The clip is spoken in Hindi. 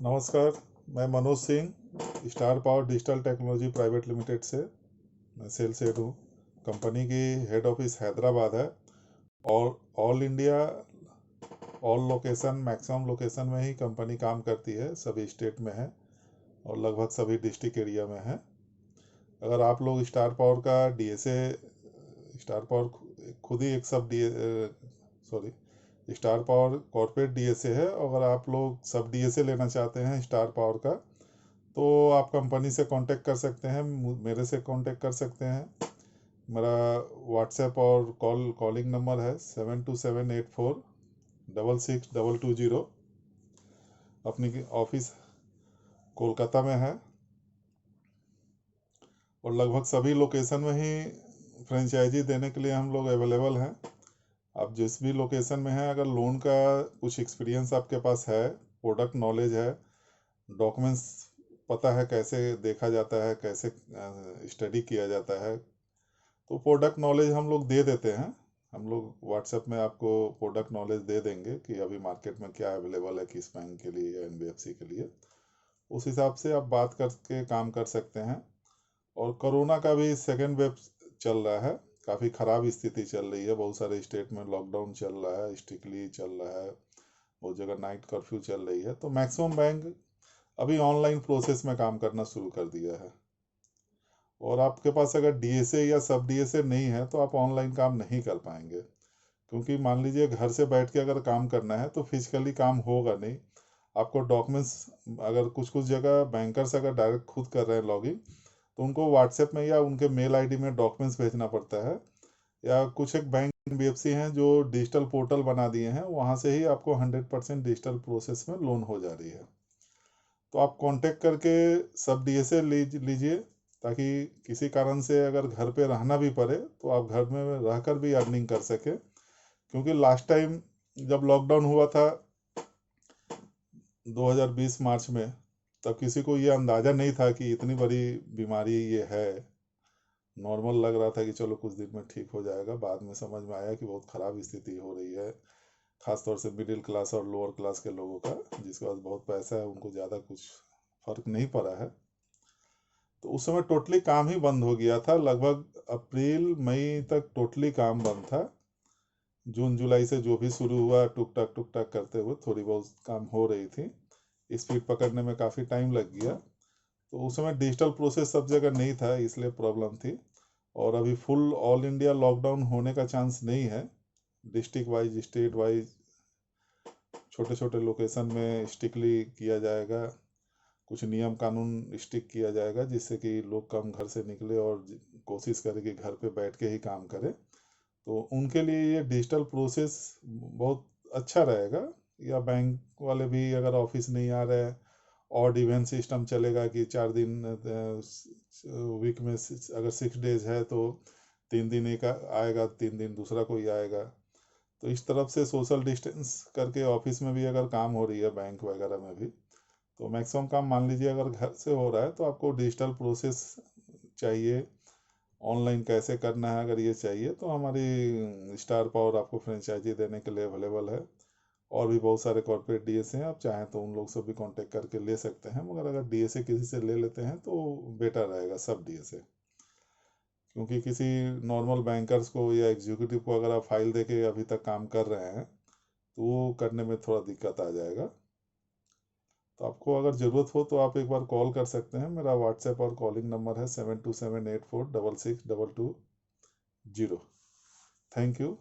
नमस्कार। मैं Manoj Singh star power digital technology private limited से मैं सेल्स हेड हूँ। कंपनी की हेड ऑफिस हैदराबाद है और all India all location maximum location में ही कंपनी काम करती है, सभी स्टेट में है और लगभग सभी डिस्ट्रिक्ट एरिया में है। अगर आप लोग स्टार पावर का डीएसए स्टार पावर खुद ही एक सब स्टार पावर कॉर्पोरेट डीएसए है। अगर आप लोग सब डीएसए लेना चाहते हैं स्टार पावर का तो आप कंपनी से कांटेक्ट कर सकते हैं, मेरे से कांटेक्ट कर सकते हैं। मेरा व्हाट्सएप और कॉलिंग नंबर है 7278466220। अपनी ऑफिस कोलकाता में है और लगभग सभी लोकेशन में ही फ्रेंचाइजी देने के लिए हम लोग अवेलेबल हैं। आप जिस भी लोकेशन में हैं, अगर लोन का कुछ एक्सपीरियंस आपके पास है, प्रोडक्ट नॉलेज है, डॉक्यूमेंट्स पता है कैसे देखा जाता है, कैसे स्टडी किया जाता है, तो प्रोडक्ट नॉलेज हम लोग दे देते हैं। हम लोग व्हाट्सएप में आपको प्रोडक्ट नॉलेज दे देंगे कि अभी मार्केट में क्या अवेलेबल है, किस बैंक के लिए या एनबीएफसी के लिए। उस हिसाब से आप बात करके काम कर सकते हैं। और कोरोना का भी सेकेंड वेव चल रहा है, काफ़ी ख़राब स्थिति चल रही है। बहुत सारे स्टेट में लॉकडाउन चल रहा है, स्ट्रिक्टली चल रहा है, बहुत जगह नाइट कर्फ्यू चल रही है। तो मैक्सिमम बैंक अभी ऑनलाइन प्रोसेस में काम करना शुरू कर दिया है। और आपके पास अगर डीएसए या सब डीएसए नहीं है तो आप ऑनलाइन काम नहीं कर पाएंगे, क्योंकि मान लीजिए घर से बैठ के अगर काम करना है तो फिजिकली काम होगा नहीं। आपको डॉक्यूमेंट्स, अगर कुछ कुछ जगह बैंकर्स अगर डायरेक्ट खुद कर रहे हैं लॉगिन, तो उनको व्हाट्सएप में या उनके मेल आईडी में डॉक्यूमेंट्स भेजना पड़ता है। या कुछ एक बैंक एनबीएफसी हैं जो डिजिटल पोर्टल बना दिए हैं, वहाँ से ही आपको 100% डिजिटल प्रोसेस में लोन हो जा रही है। तो आप कांटेक्ट करके सब डीएसए लीजिए, ताकि किसी कारण से अगर घर पे रहना भी पड़े तो आप घर में रहकर भी अर्निंग कर सके। क्योंकि लास्ट टाइम जब लॉकडाउन हुआ था 2020 मार्च में, तब किसी को ये अंदाज़ा नहीं था कि इतनी बड़ी बीमारी ये है। नॉर्मल लग रहा था कि चलो कुछ दिन में ठीक हो जाएगा, बाद में समझ में आया कि बहुत ख़राब स्थिति हो रही है। खासतौर से मिडिल क्लास और लोअर क्लास के लोगों का, जिसके पास बहुत पैसा है, उनको ज़्यादा कुछ फर्क नहीं पड़ा है। तो उस समय टोटली काम ही बंद हो गया था। लगभग अप्रैल मई तक टोटली काम बंद था। जून जुलाई से जो भी शुरू हुआ, टुक टक करते हुए थोड़ी बहुत काम हो रही थी। स्पीड पकड़ने में काफ़ी टाइम लग गया। तो उस समय डिजिटल प्रोसेस सब जगह नहीं था, इसलिए प्रॉब्लम थी। और अभी फुल ऑल इंडिया लॉकडाउन होने का चांस नहीं है। डिस्ट्रिक्ट वाइज, स्टेट वाइज, छोटे छोटे लोकेशन में स्ट्रिक्टली किया जाएगा। कुछ नियम कानून स्टिक किया जाएगा, जिससे कि लोग कम घर से निकले और कोशिश करें कि घर पे बैठ के ही काम करें। तो उनके लिए ये डिजिटल प्रोसेस बहुत अच्छा रहेगा। या बैंक वाले भी अगर ऑफिस नहीं आ रहे हैं, ऑड इवेंट सिस्टम चलेगा कि 4 दिन वीक में अगर 6 डेज है तो 3 दिन एक आएगा, 3 दिन दूसरा कोई आएगा। तो इस तरफ से सोशल डिस्टेंस करके ऑफिस में भी अगर काम हो रही है, बैंक वगैरह में भी, तो मैक्सिमम काम मान लीजिए अगर घर से हो रहा है तो आपको डिजिटल प्रोसेस चाहिए, ऑनलाइन कैसे करना है अगर ये चाहिए, तो हमारी स्टार पावर आपको फ्रेंचाइजी देने के लिए अवेलेबल है। और भी बहुत सारे कॉर्पोरेट डीएसए हैं, आप चाहें तो उन लोग से भी कांटेक्ट करके ले सकते हैं। मगर अगर डीएसए किसी से ले लेते हैं तो बेटर रहेगा सब डीएसए। क्योंकि किसी नॉर्मल बैंकर्स को या एग्जीक्यूटिव को अगर आप फाइल देके अभी तक काम कर रहे हैं तो वो करने में थोड़ा दिक्कत आ जाएगा। तो आपको अगर ज़रूरत हो तो आप एक बार कॉल कर सकते हैं। मेरा व्हाट्सएप और कॉलिंग नंबर है 7278466220। Thank you.